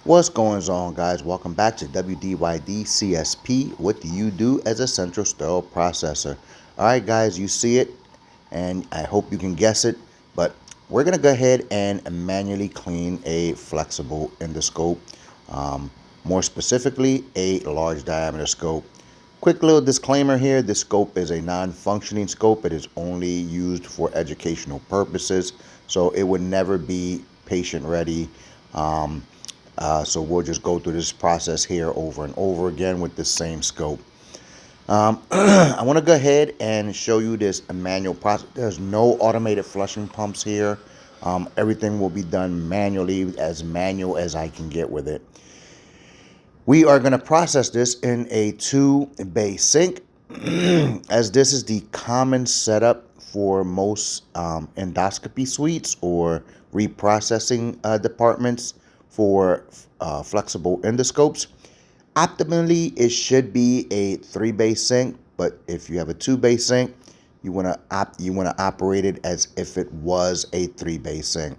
What's going on, guys? Welcome back to W.D.Y.D CSP. What do you do as a central sterile processor? All right, guys, you see it, and I hope you can guess it, but we're going to go ahead and manually clean a flexible endoscope, more specifically, a large diameter scope. Quick little disclaimer here, this scope is a non-functioning scope. It is only used for educational purposes, so it would never be patient ready. So we'll just go through this process here over and over again with the same scope. I want to go ahead and show you this manual process. There's no automated flushing pumps here. Everything will be done manually, as manual as I can get with it. We are going to process this in a 2-bay sink, as this is the common setup for most endoscopy suites or reprocessing departments for flexible endoscopes. Optimally, it should be a 3-bay sink, but if you have a 2-bay sink, you want to operate it as if it was a 3-bay sink.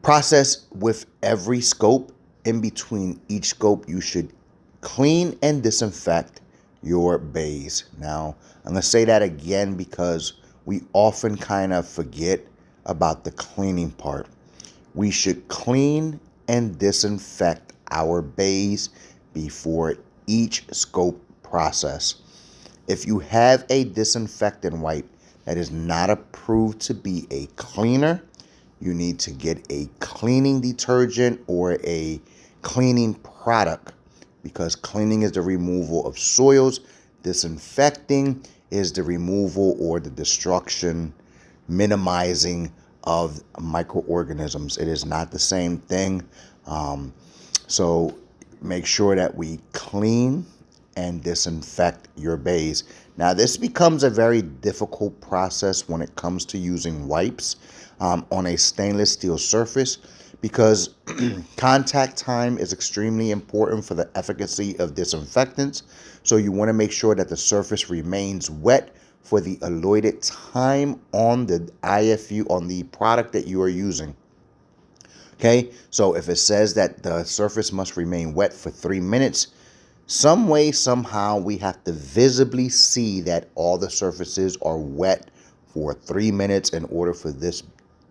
Process with every scope. In between each scope, you should clean and disinfect your bays. Now, I'm going to say that again because we often kind of forget about the cleaning part. We should clean and disinfect our bays before each scope process. If you have a disinfectant wipe that is not approved to be a cleaner, you need to get a cleaning detergent or a cleaning product, because cleaning is the removal of soils. Disinfecting is the removal or the destruction, minimizing of microorganisms. It is not the same thing. So make sure that we clean and disinfect your bays. Now, this becomes a very difficult process when it comes to using wipes on a stainless steel surface, because contact time is extremely important for the efficacy of disinfectants. So you want to make sure that the surface remains wet for the allotted time on the IFU, on the product that you are using. Okay, so if it says that the surface must remain wet for 3 minutes, some way, somehow, we have to visibly see that all the surfaces are wet for 3 minutes in order for this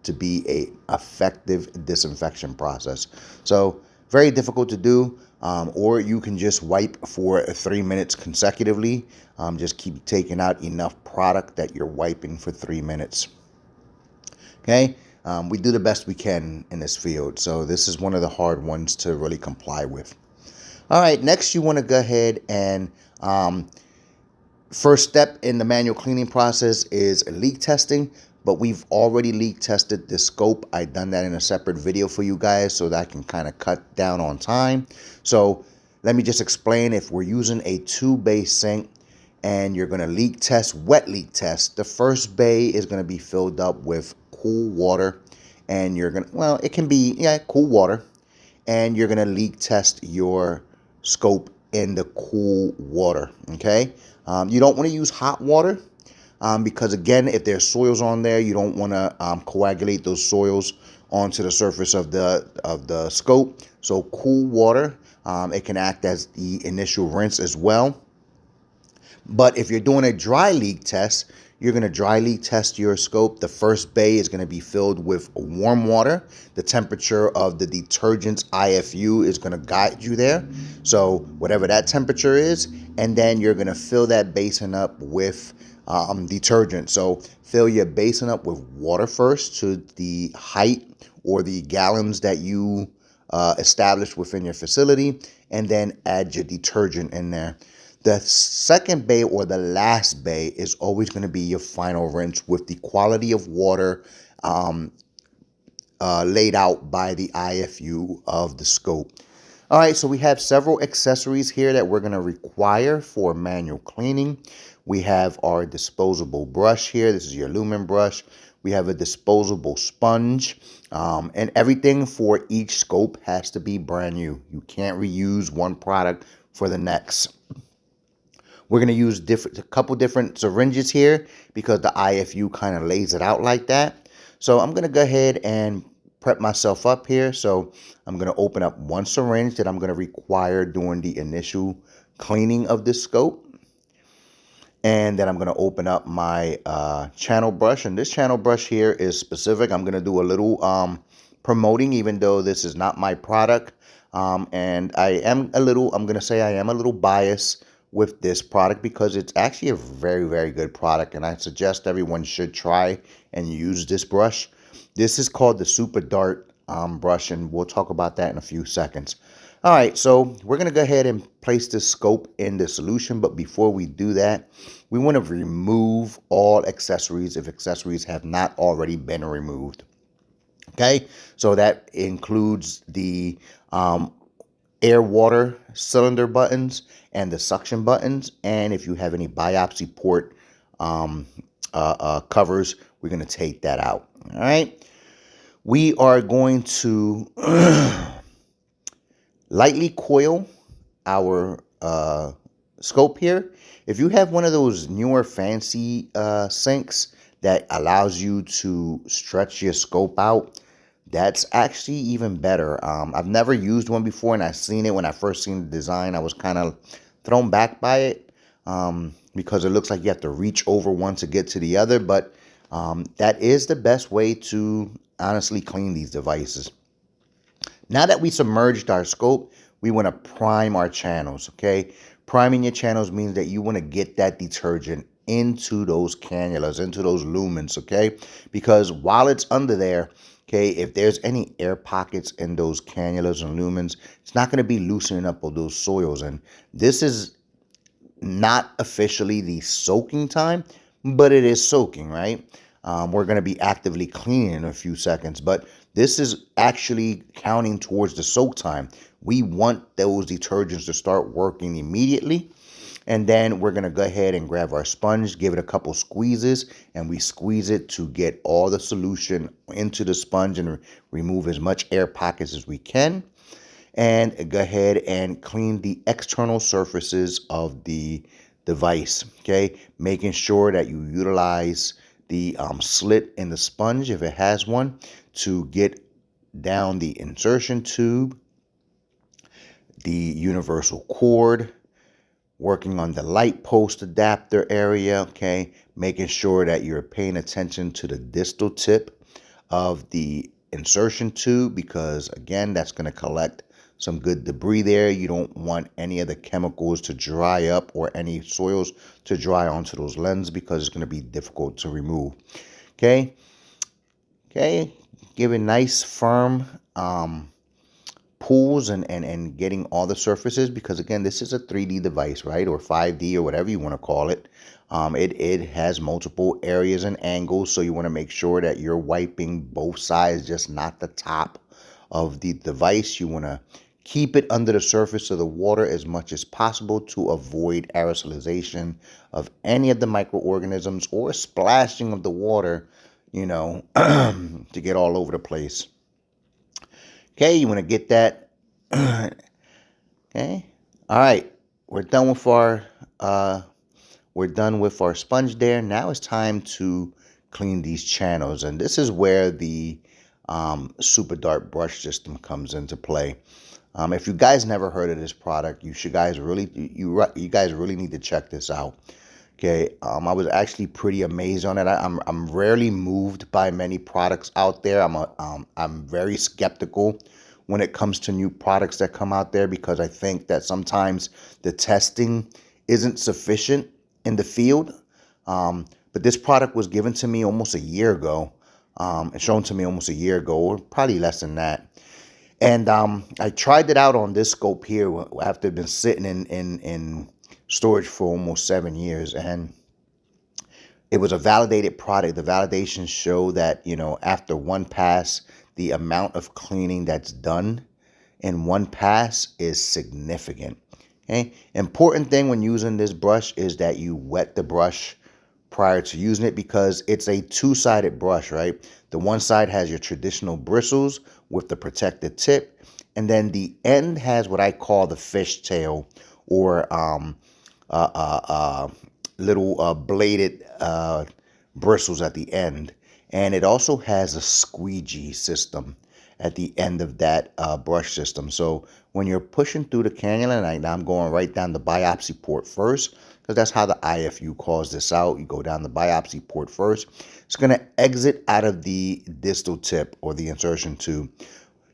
to be a effective disinfection process. So very difficult to do, or you can just wipe for 3 minutes consecutively. Just keep taking out enough product that you're wiping for 3 minutes. Okay, we do the best we can in this field, so this is one of the hard ones to really comply with. All right, next you want to go ahead and first step in the manual cleaning process is leak testing, but we've already leak tested the scope. I've done that in a separate video for you guys so that I can kind of cut down on time. So let me just explain. If we're using a 2-bay sink and you're going to leak test, wet leak test, the first bay is going to be filled up with cool water, and you're going to, well, it can be, cool water, and you're going to leak test your scope in the cool water. Okay, you don't want to use hot water because, again, if there's soils on there, you don't want to coagulate those soils onto the surface of the scope. So cool water, it can act as the initial rinse as well. But if you're doing a dry leak test, you're going to dry leak test your scope. The first bay is going to be filled with warm water. The temperature of the detergent's IFU is going to guide you there. So whatever that temperature is, and then you're going to fill that basin up with detergent. So fill your basin up with water first to the height or the gallons that you established within your facility, and then add your detergent in there. The second bay, or the last bay, is always going to be your final rinse with the quality of water laid out by the IFU of the scope. All right, so we have several accessories here that we're going to require for manual cleaning. We have our disposable brush here. This is your lumen brush. We have a disposable sponge, and everything for each scope has to be brand new. You can't reuse one product for the next. We're going to use a couple different syringes here because the IFU kind of lays it out like that. So I'm going to go ahead and prep myself up here. So I'm going to open up one syringe that I'm going to require during the initial cleaning of this scope. And then I'm going to open up my channel brush. And this channel brush here is specific. I'm going to do a little promoting, even though this is not my product. And I'm going to say I am a little biased with this product because it's actually a very, very good product. And I suggest everyone should try and use this brush. This is called the Super Dart brush, and we'll talk about that in a few seconds. All right, so we're going to go ahead and place this scope in the solution. But before we do that, we want to remove all accessories if accessories have not already been removed. Okay, so that includes the air water cylinder buttons and the suction buttons. And if you have any biopsy port covers, we're going to take that out. All right, we are going to lightly coil our scope here. If you have one of those newer fancy sinks that allows you to stretch your scope out, that's actually even better. I've never used one before, and I've seen it when I first seen the design. I was kind of thrown back by it because it looks like you have to reach over one to get to the other. But that is the best way to honestly clean these devices. Now that we submerged our scope, we want to prime our channels, okay? Priming your channels means that you want to get that detergent into those cannulas, into those lumens, okay? Because while it's under there, okay, if there's any air pockets in those cannulas and lumens, it's not going to be loosening up all those soils. And this is not officially the soaking time, but it is soaking, right? We're going to be actively cleaning in a few seconds, but this is actually counting towards the soak time. We want those detergents to start working immediately. And then we're going to go ahead and grab our sponge, give it a couple squeezes, and we squeeze it to get all the solution into the sponge and remove as much air pockets as we can. And go ahead and clean the external surfaces of the device, okay? Making sure that you utilize the slit in the sponge, if it has one, to get down the insertion tube, the universal cord, working on the light post adapter area, okay? Making sure that you're paying attention to the distal tip of the insertion tube because, again, that's going to collect some good debris there. You don't want any of the chemicals to dry up or any soils to dry onto those lenses because it's going to be difficult to remove. Okay, give it nice firm pulls and getting all the surfaces because, again, this is a 3D device, right, or 5D or whatever you want to call it. It has multiple areas and angles, so you want to make sure that you're wiping both sides, just not the top of the device. You want to keep it under the surface of the water as much as possible to avoid aerosolization of any of the microorganisms or splashing of the water, you know, to get all over the place. Okay, you want to get that. Okay, all right, we're done with our sponge there. Now it's time to clean these channels, and this is where the Super Dart brush system comes into play. If you guys never heard of this product, you guys really need to check this out. Okay, I was actually pretty amazed on it. I'm rarely moved by many products out there. I'm very skeptical when it comes to new products that come out there because I think that sometimes the testing isn't sufficient in the field. But this product was given to me almost a year ago, and shown to me almost a year ago, or probably less than that. And I tried it out on this scope here after been sitting in storage for almost 7 years, and it was a validated product. The validations show that, you know, after one pass, the amount of cleaning that's done in one pass is significant. Okay, important thing when using this brush is that you wet the brush prior to using it because it's a two-sided brush, right? The one side has your traditional bristles with the protected tip, and then the end has what I call the fish tail, or little bladed bristles at the end. And it also has a squeegee system. at the end of that brush system. So when you're pushing through the cannula, and I'm going right down the biopsy port first, because that's how the IFU calls this out. You go down the biopsy port first. It's going to exit out of the distal tip or the insertion tube.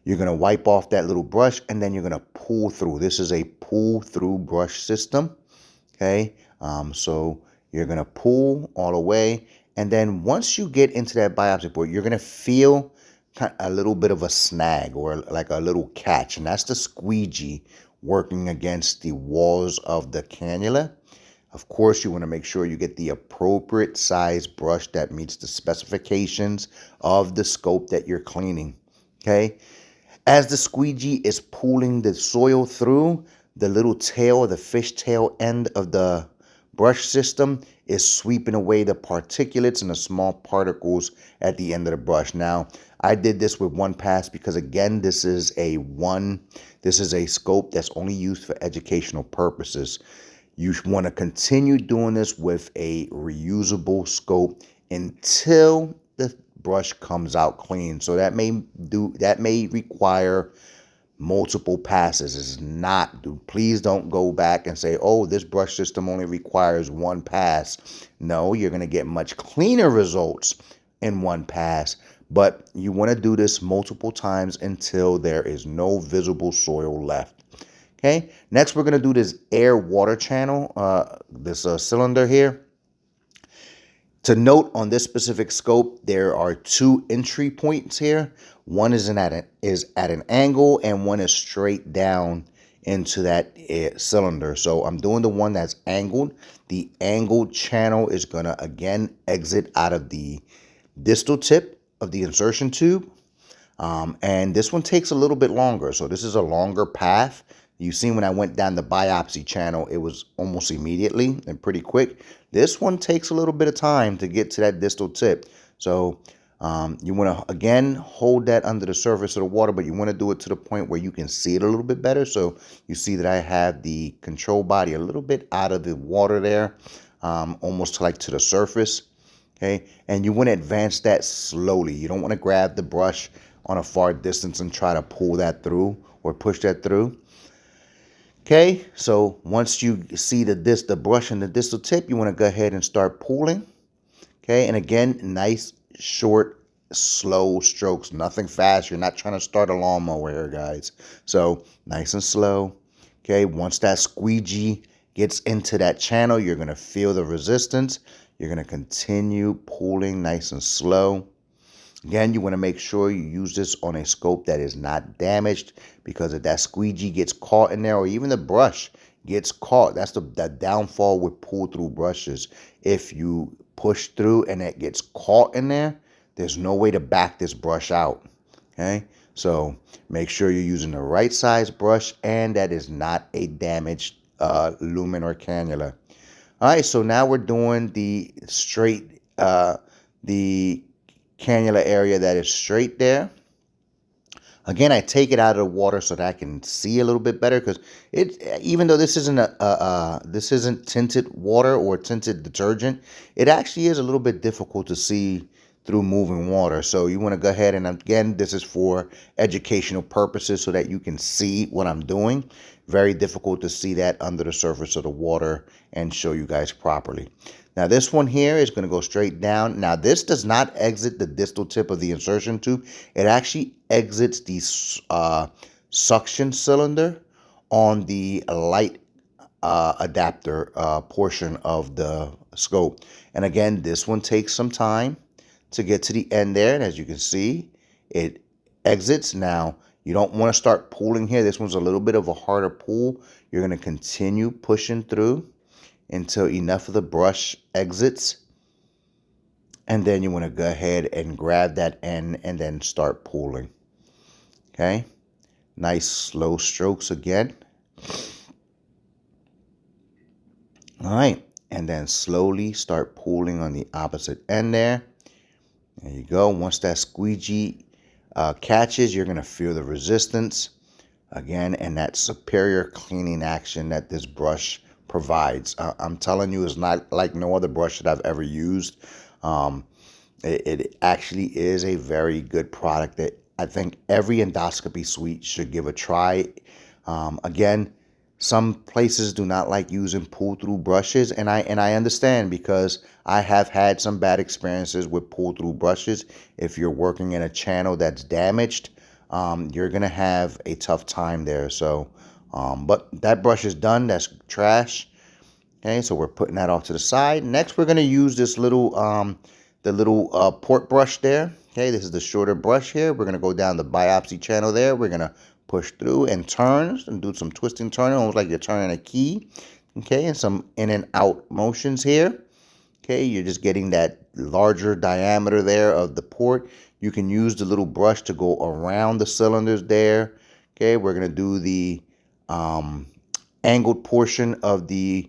You're going to wipe off that little brush, and then you're going to pull through. This is a pull through brush system. Okay, so you're going to pull all the way. And then once you get into that biopsy port, you're going to feel a little bit of a snag or like a little catch. And that's the squeegee working against the walls of the cannula. Of course, you want to make sure you get the appropriate size brush that meets the specifications of the scope that you're cleaning. Okay. As the squeegee is pulling the soil through, the little tail, the fishtail end of the brush system is sweeping away the particulates and the small particles at the end of the brush. Now, I did this with one pass because, again, this is a scope that's only used for educational purposes. You want to continue doing this with a reusable scope until the brush comes out clean. So that may require multiple passes. It's not, please don't go back and say, oh, this brush system only requires one pass. No, you're going to get much cleaner results in one pass, but you want to do this multiple times until there is no visible soil left. Okay, next we're going to do this air water channel, this cylinder here. To note on this specific scope, there are two entry points here. One is at an angle, and one is straight down into that cylinder. So I'm doing the one that's angled. The angled channel is going to again exit out of the distal tip of the insertion tube. And this one takes a little bit longer. So this is a longer path. You see, when I went down the biopsy channel, it was almost immediately and pretty quick. This one takes a little bit of time to get to that distal tip. So you want to, again, hold that under the surface of the water, but you want to do it to the point where you can see it a little bit better. So you see that I have the control body a little bit out of the water there, almost like to the surface. Okay, and you want to advance that slowly. You don't want to grab the brush on a far distance and try to pull that through or push that through. Okay, so once you see the brush and the distal tip, you want to go ahead and start pulling. Okay, and again, nice, short, slow strokes, nothing fast. You're not trying to start a lawnmower here, guys. So nice and slow. Okay, once that squeegee gets into that channel, you're going to feel the resistance. You're going to continue pulling nice and slow. Again, you want to make sure you use this on a scope that is not damaged, because if that squeegee gets caught in there, or even the brush gets caught, that's the downfall with pull-through brushes. If you push through and it gets caught in there, there's no way to back this brush out. Okay, so make sure you're using the right size brush and that is not a damaged lumen or cannula. All right, so now we're doing the straight, the cannula area that is straight there. Again, I take it out of the water so that I can see a little bit better, because even though this isn't this isn't tinted water or tinted detergent, it actually is a little bit difficult to see through moving water. So you want to go ahead, and again, this is for educational purposes so that you can see what I'm doing. Very difficult to see that under the surface of the water and show you guys properly. Now this one here is going to go straight down. Now this does not exit the distal tip of the insertion tube. It actually exits the suction cylinder on the light adapter portion of the scope. And again, this one takes some time to get to the end there. And as you can see, it exits. Now, you don't want to start pulling here. This one's a little bit of a harder pull. You're going to continue pushing through until enough of the brush exits. And then you want to go ahead and grab that end and then start pulling. Okay. Nice slow strokes again. All right. And then slowly start pulling on the opposite end there. There you go. Once that squeegee catches, you're going to feel the resistance again, and that superior cleaning action that this brush provides. I'm telling you, it's not like no other brush that I've ever used. It actually is a very good product that I think every endoscopy suite should give a try. Again, some places do not like using pull-through brushes, and I understand, because I have had some bad experiences with pull-through brushes. If you're working in a channel that's damaged, you're gonna have a tough time there. So, but that brush is done. That's trash. Okay, so we're putting that off to the side. Next, we're gonna use this little the little port brush there. Okay, this is the shorter brush here. We're gonna go down the biopsy channel there. We're gonna push through and turn and do some twisting, turning, almost like you're turning a key. Okay, and some in and out motions here. Okay, you're just getting that larger diameter there of the port. You can use the little brush to go around the cylinders there. Okay, we're gonna do the angled portion of the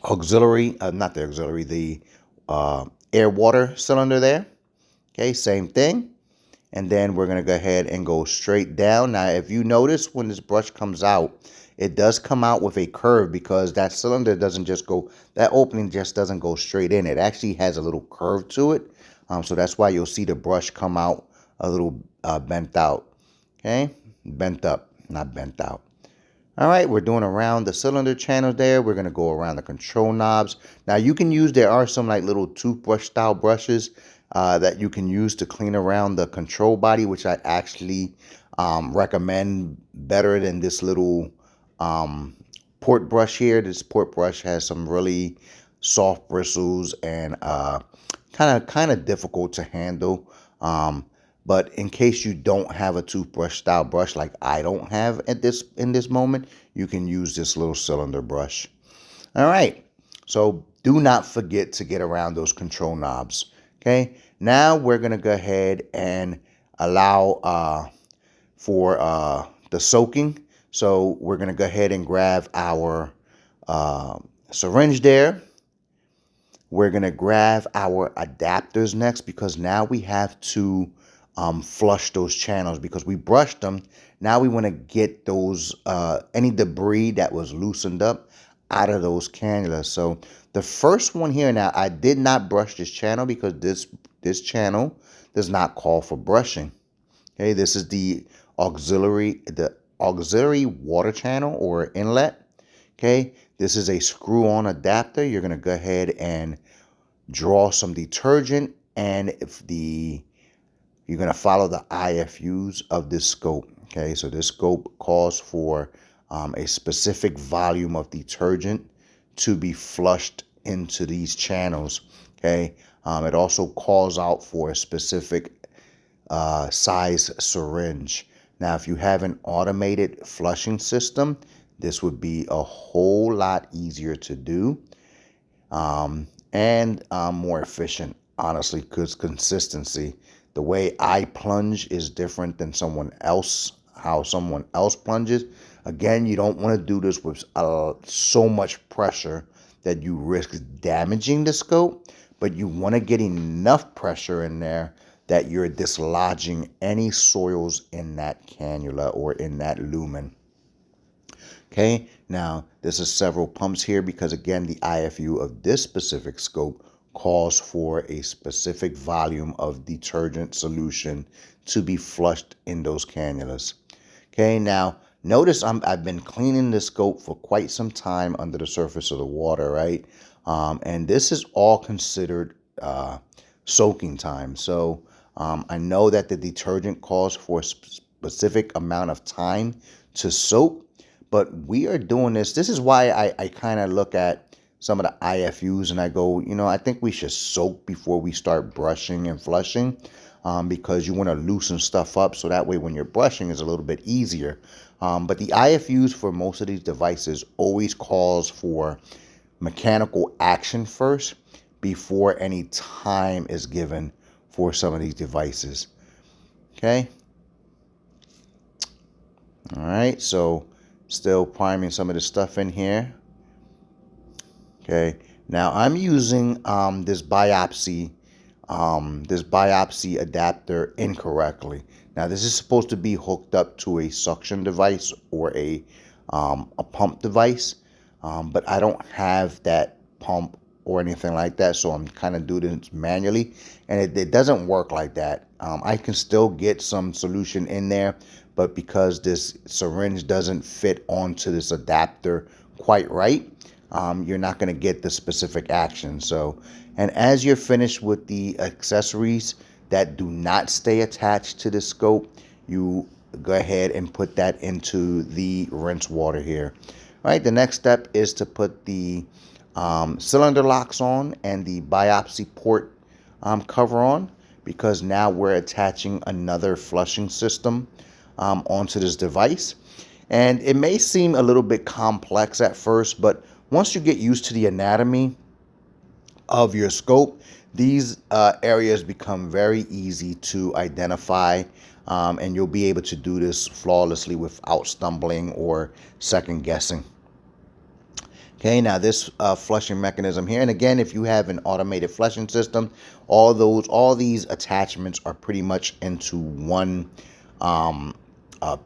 auxiliary, not the auxiliary, the air water cylinder there. Okay, same thing. And then we're going to go ahead and go straight down. Now, if you notice when this brush comes out, it does come out with a curve, because that cylinder doesn't just go, that opening just doesn't go straight in. It actually has a little curve to it. So that's why you'll see the brush come out a little bent out. Okay, bent up, not bent out. All right, we're doing around the cylinder channel there. We're going to go around the control knobs. Now, you can use, there are some like little toothbrush style brushes that you can use to clean around the control body, which I actually recommend better than this little port brush here. This port brush has some really soft bristles and kind of difficult to handle. But in case you don't have a toothbrush style brush like I don't have in this moment, you can use this little cylinder brush. All right, so do not forget to get around those control knobs. Okay, now we're gonna go ahead and allow for the soaking. So we're gonna go ahead and grab our syringe there. We're gonna grab our adapters next, because now we have to flush those channels, because we brushed them. Now we want to get those any debris that was loosened up out of those cannulas. So the first one here, now I did not brush this channel because this channel does not call for brushing. Okay, this is the auxiliary water channel or inlet. Okay, this is a screw-on adapter. You're gonna go ahead and draw some detergent, and if you're going to follow the IFUs of this scope. Okay, so this scope calls for a specific volume of detergent to be flushed into these channels. Okay, it also calls out for a specific size syringe. Now, if you have an automated flushing system, this would be a whole lot easier to do and more efficient, honestly, because consistency. The way I plunge is different than how someone else plunges. Again, you don't want to do this with so much pressure that you risk damaging the scope, but you want to get enough pressure in there that you're dislodging any soils in that cannula or in that lumen. Okay, now this is several pumps here, because again, the IFU of this specific scope calls for a specific volume of detergent solution to be flushed in those cannulas. Okay, now notice I've been cleaning the scope for quite some time under the surface of the water, right? And this is all considered soaking time. So I know that the detergent calls for a specific amount of time to soak, but we are doing this. This is why I kind of look at some of the IFUs and I go, I think we should soak before we start brushing and flushing, because you want to loosen stuff up so that way when you're brushing it's a little bit easier. But the IFUs for most of these devices always calls for mechanical action first before any time is given for some of these devices. Okay. All right, so still priming some of the stuff in here. Okay, now I'm using this biopsy adapter incorrectly. Now this is supposed to be hooked up to a suction device or a pump device, but I don't have that pump or anything like that, so I'm kind of doing this manually, and it doesn't work like that. I can still get some solution in there, but because this syringe doesn't fit onto this adapter quite right, you're not going to get the specific action. So, and as you're finished with the accessories that do not stay attached to the scope, you go ahead and put that into the rinse water here. All right, the next step is to put the cylinder locks on and the biopsy port cover on, because now we're attaching another flushing system onto this device. And it may seem a little bit complex at first, but once you get used to the anatomy of your scope, these areas become very easy to identify, and you'll be able to do this flawlessly without stumbling or second guessing. Okay, now this flushing mechanism here, and again, if you have an automated flushing system, all these attachments are pretty much into one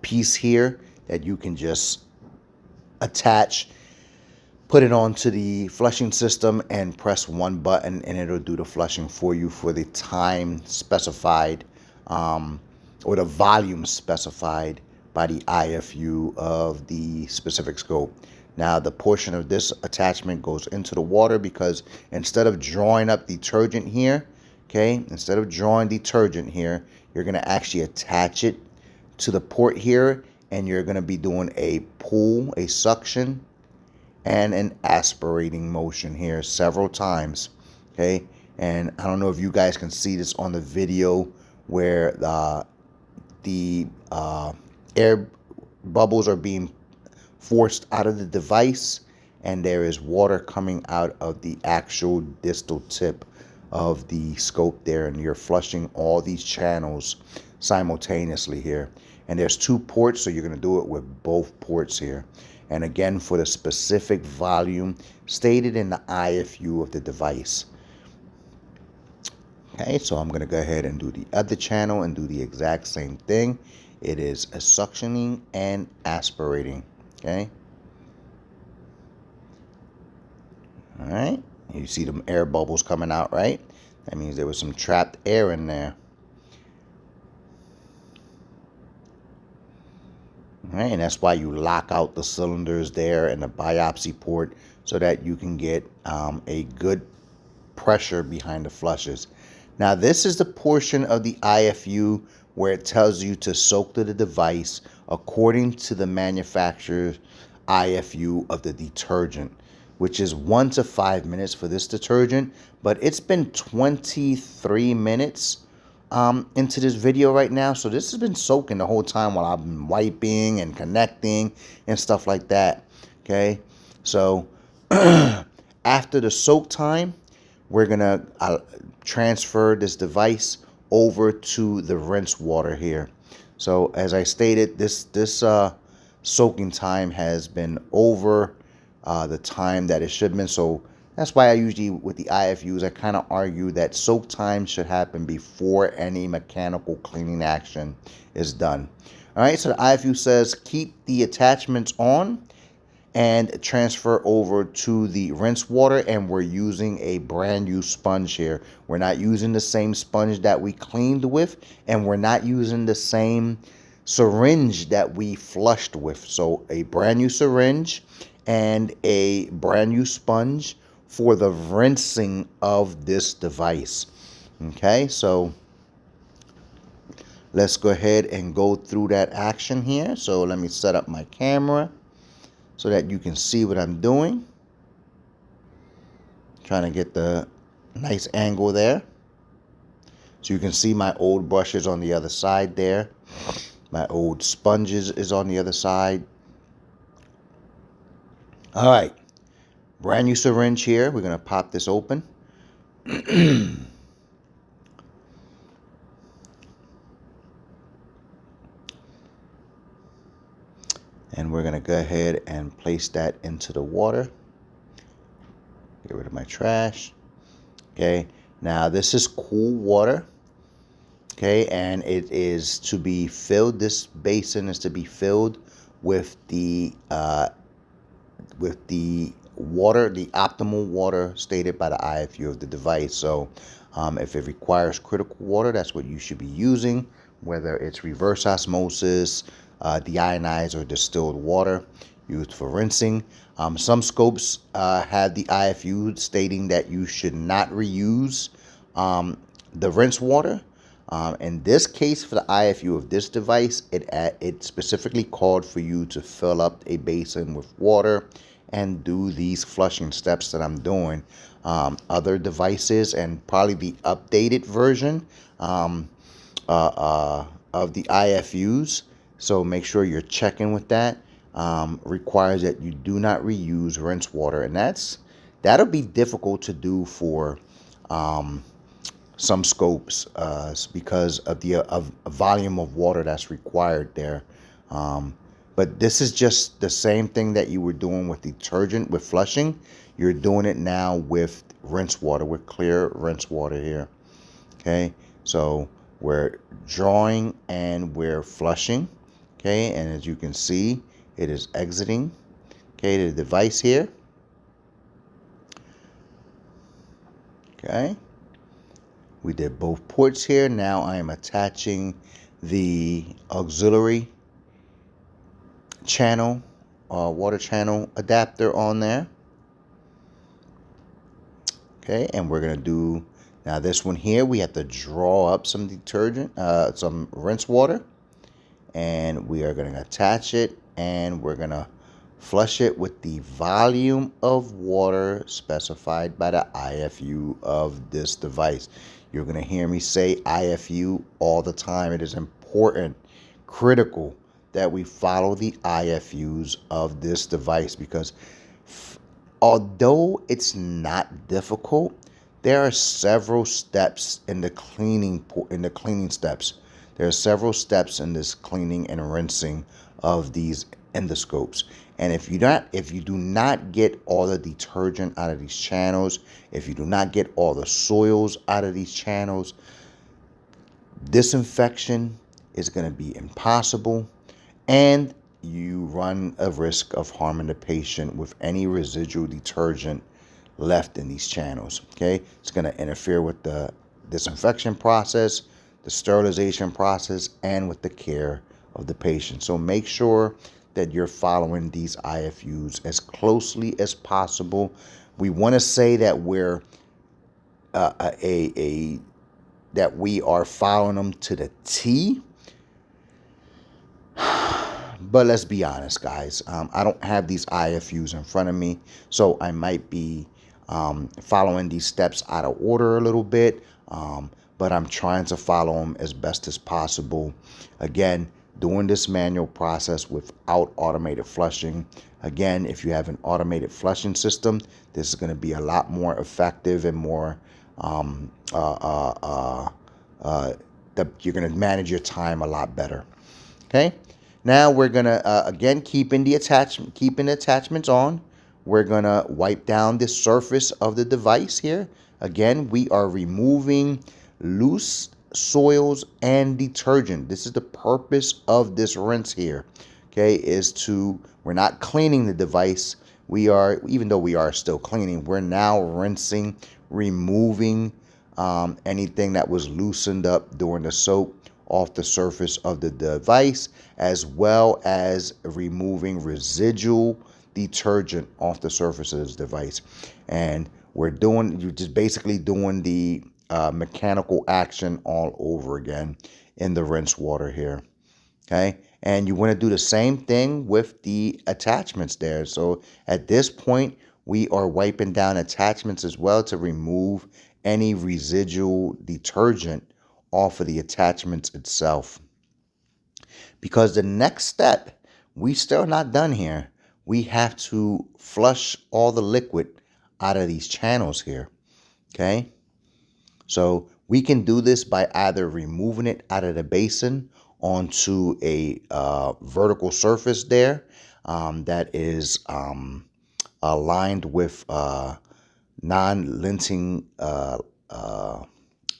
piece here that you can just attach, put it onto the flushing system, and press one button, and it'll do the flushing for you for the time specified, or the volume specified by the IFU of the specific scope. Now, the portion of this attachment goes into the water because instead of drawing up detergent here, okay, instead of drawing detergent here, you're going to actually attach it to the port here, and you're going to be doing a pull, a suction, and an aspirating motion here several times, okay? And I don't know if you guys can see this on the video where the air bubbles are being forced out of the device, and there is water coming out of the actual distal tip of the scope there, and you're flushing all these channels simultaneously here. And there's two ports, so you're going to do it with both ports here. And again, for the specific volume stated in the IFU of the device. Okay, so I'm going to go ahead and do the other channel and do the exact same thing. It is a suctioning and aspirating. Okay. All right. You see them air bubbles coming out, right? That means there was some trapped air in there. All right, and that's why you lock out the cylinders there and the biopsy port so that you can get a good pressure behind the flushes. Now, this is the portion of the IFU where it tells you to soak to the device according to the manufacturer's IFU of the detergent, which is 1 to 5 minutes for this detergent, but it's been 23 minutes into this video right now, so this has been soaking the whole time while I've been wiping and connecting and stuff like that. Okay, so after the soak time, we're gonna transfer this device over to the rinse water here. So as I stated, this soaking time has been over the time that it should have been. So that's why I usually, with the IFUs, I kind of argue that soak time should happen before any mechanical cleaning action is done. All right, so the IFU says keep the attachments on and transfer over to the rinse water, and we're using a brand new sponge here. We're not using the same sponge that we cleaned with, and we're not using the same syringe that we flushed with. So a brand new syringe and a brand new sponge for the rinsing of this device. Okay, so let's go ahead and go through that action here. So let me set up my camera so that you can see what I'm doing. Trying to get the nice angle there. So you can see my old brushes on the other side there. My old sponges is on the other side. All right. Brand new syringe here. We're going to pop this open. And we're going to go ahead and place that into the water. Get rid of my trash. Okay. Now this is cool water. Okay. And it is to be filled. This basin is to be filled with the water, the optimal water stated by the IFU of the device. So if it requires critical water, that's what you should be using, whether it's reverse osmosis, deionized or distilled water used for rinsing. Some scopes have the IFU stating that you should not reuse the rinse water. In this case, for the IFU of this device, it specifically called for you to fill up a basin with water and do these flushing steps that I'm doing. Other devices and probably the updated version of the IFUs, so make sure you're checking with that, requires that you do not reuse rinse water, and that'll be difficult to do for some scopes because of the volume of water that's required there. But this is just the same thing that you were doing with detergent, with flushing. You're doing it now with rinse water, with clear rinse water here. Okay, so we're drawing and we're flushing. Okay, and as you can see, it is exiting. Okay, the device here. Okay. We did both ports here. Now I am attaching the auxiliary channel, water channel adapter on there. Okay, and we're gonna do, now this one here, we have to draw up some detergent, some rinse water, and we are gonna attach it, and we're gonna flush it with the volume of water specified by the IFU of this device. You're going to hear me say IFU all the time. It is important, critical, that we follow the IFUs of this device, because although it's not difficult, there are several steps in the cleaning steps. There are several steps in this cleaning and rinsing of these endoscopes. And if you do not get all the detergent out of these channels, if you do not get all the soils out of these channels, disinfection is going to be impossible, and you run a risk of harming the patient with any residual detergent left in these channels. Okay, it's going to interfere with the disinfection process, the sterilization process, and with the care of the patient. So make sure that you're following these IFUs as closely as possible. We want to say that we're that we are following them to the T. But let's be honest, guys. I don't have these IFUs in front of me, so I might be following these steps out of order a little bit. But I'm trying to follow them as best as possible. Again, doing this manual process without automated flushing. Again, if you have an automated flushing system, this is going to be a lot more effective and more you're going to manage your time a lot better. Okay. Now we're going to again keeping the attachments on. We're going to wipe down the surface of the device here. Again, we are removing loose soils and detergent. This is the purpose of this rinse here. Okay, we're not cleaning the device. Even though we are still cleaning, we're now rinsing, removing anything that was loosened up during the soak off the surface of the device, as well as removing residual detergent off the surface of this device. And you're just basically doing the mechanical action all over again in the rinse water here. Okay, and you want to do the same thing with the attachments there. So at this point, we are wiping down attachments as well to remove any residual detergent off of the attachments itself. Because the next step, we still not done here. We have to flush all the liquid out of these channels here. Okay, so we can do this by either removing it out of the basin onto a vertical surface there that is aligned with non-linting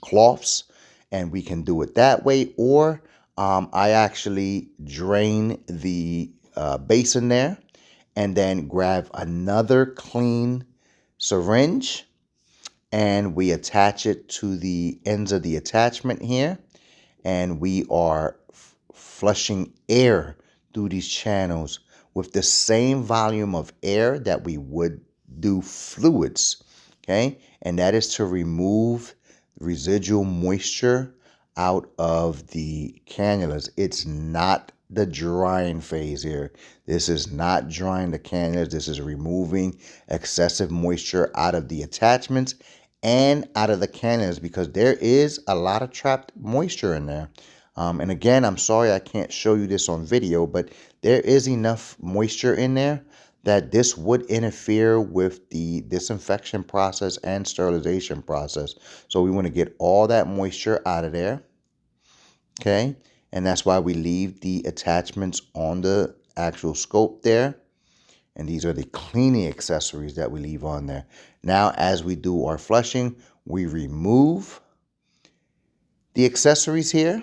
cloths, and we can do it that way. Or I actually drain the basin there, and then grab another clean syringe, and we attach it to the ends of the attachment here, and we are flushing air through these channels with the same volume of air that we would do fluids, okay? And that is to remove residual moisture out of the cannulas. It's not the drying phase here. This is not drying the cannulas. This is removing excessive moisture out of the attachments and out of the cannulas, because there is a lot of trapped moisture in there. And again, I'm sorry I can't show you this on video, but there is enough moisture in there that this would interfere with the disinfection process and sterilization process. So we want to get all that moisture out of there, okay? And that's why we leave the attachments on the actual scope there. And these are the cleaning accessories that we leave on there. Now, as we do our flushing, we remove the accessories here.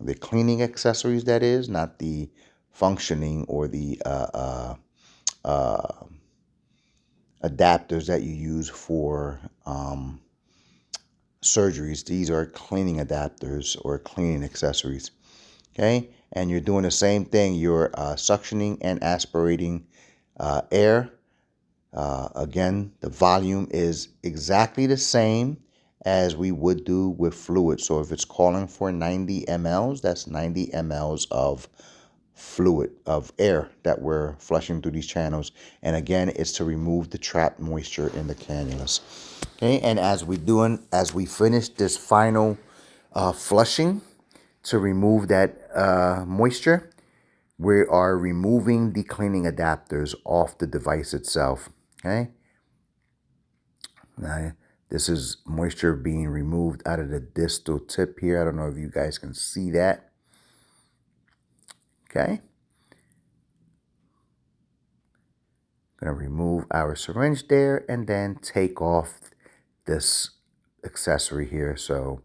The cleaning accessories, that is, not the functioning or the adapters that you use for surgeries. These are cleaning adapters or cleaning accessories. Okay, and you're doing the same thing. You're suctioning and aspirating air. Again, the volume is exactly the same as we would do with fluid. So if it's calling for 90 mLs, that's 90 mLs of fluid, of air that we're flushing through these channels. And again, it's to remove the trapped moisture in the cannulas. Okay, and as we finish this final flushing to remove that moisture, we are removing the cleaning adapters off the device itself. Okay. Now, this is moisture being removed out of the distal tip here. I don't know if you guys can see that. Okay. Going to remove our syringe there and then take off this accessory here. So,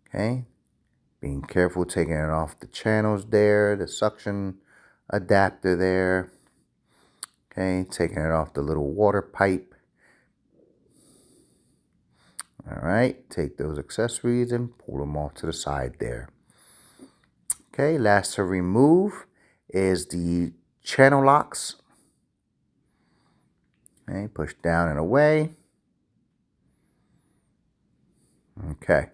okay. Being careful taking it off the channels there, the suction adapter there. Okay. Taking it off the little water pipe. All right, take those accessories and pull them off to the side there. Okay, last to remove is the channel locks. Okay, push down and away. Okay.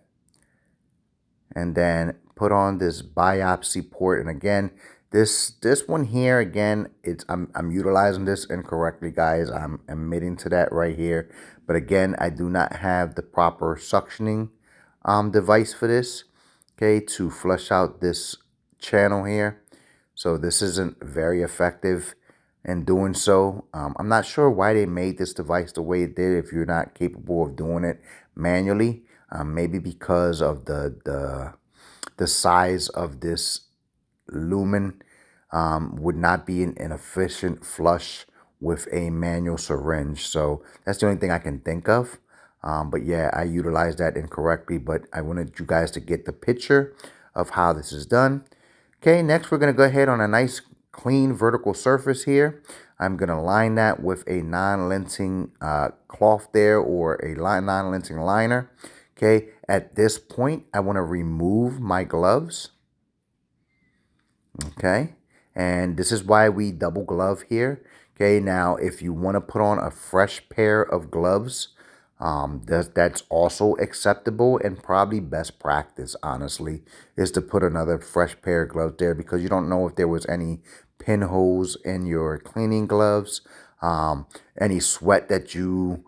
And then put on this biopsy port. And again, this one here, again, I'm utilizing this incorrectly, guys. I'm admitting to that right here. But again, I do not have the proper suctioning device for this, okay, to flush out this channel here. So this isn't very effective in doing so. I'm not sure why they made this device the way it did if you're not capable of doing it manually. Maybe because of the size of this lumen would not be an efficient flush with a manual syringe. So that's the only thing I can think of. But yeah, I utilized that incorrectly, but I wanted you guys to get the picture of how this is done. Okay, next we're going to go ahead on a nice clean vertical surface here. I'm going to line that with a non-linting cloth there, or a non-linting liner. Okay, at this point, I want to remove my gloves. Okay, and this is why we double glove here. Okay, now if you want to put on a fresh pair of gloves, that's also acceptable and probably best practice, honestly, is to put another fresh pair of gloves there, because you don't know if there was any pinholes in your cleaning gloves, any sweat that you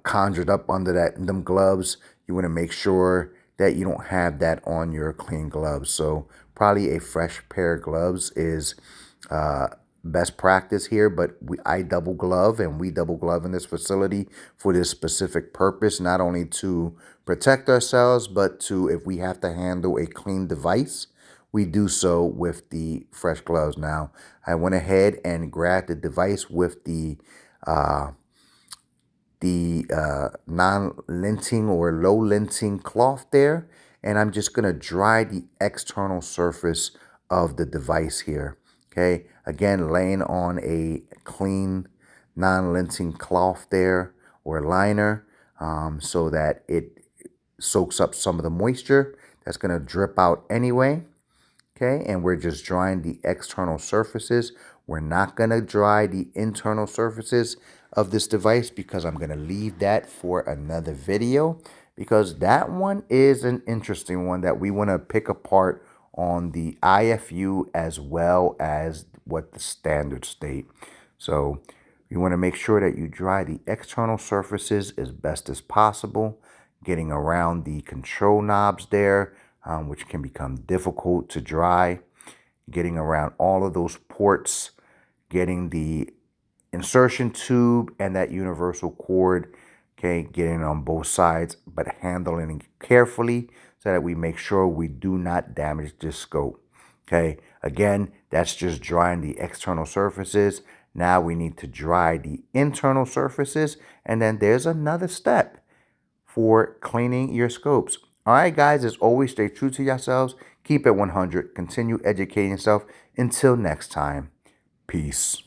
conjured up under them gloves. You want to make sure that you don't have that on your clean gloves. So probably a fresh pair of gloves is best practice here, but I double glove, and we double glove in this facility for this specific purpose, not only to protect ourselves, but to, if we have to handle a clean device, we do so with the fresh gloves. Now, I went ahead and grabbed the device with the non-linting or low-linting cloth there, and I'm just going to dry the external surface of the device here. Okay, Again, laying on a clean, non-lensing cloth there or liner, so that it soaks up some of the moisture that's going to drip out anyway. Okay, and we're just drying the external surfaces. We're not going to dry the internal surfaces of this device because I'm going to leave that for another video, because that one is an interesting one that we want to pick apart on the IFU as well as what the standards state. So you want to make sure that you dry the external surfaces as best as possible, getting around the control knobs there, which can become difficult to dry, getting around all of those ports, getting the insertion tube and that universal cord, okay, getting on both sides, but handling it carefully so that we make sure we do not damage this scope. Okay, again, that's just drying the external surfaces. Now we need to dry the internal surfaces, and then there's another step for cleaning your scopes. All right, guys, as always, stay true to yourselves. Keep it 100. Continue educating yourself. Until next time, peace.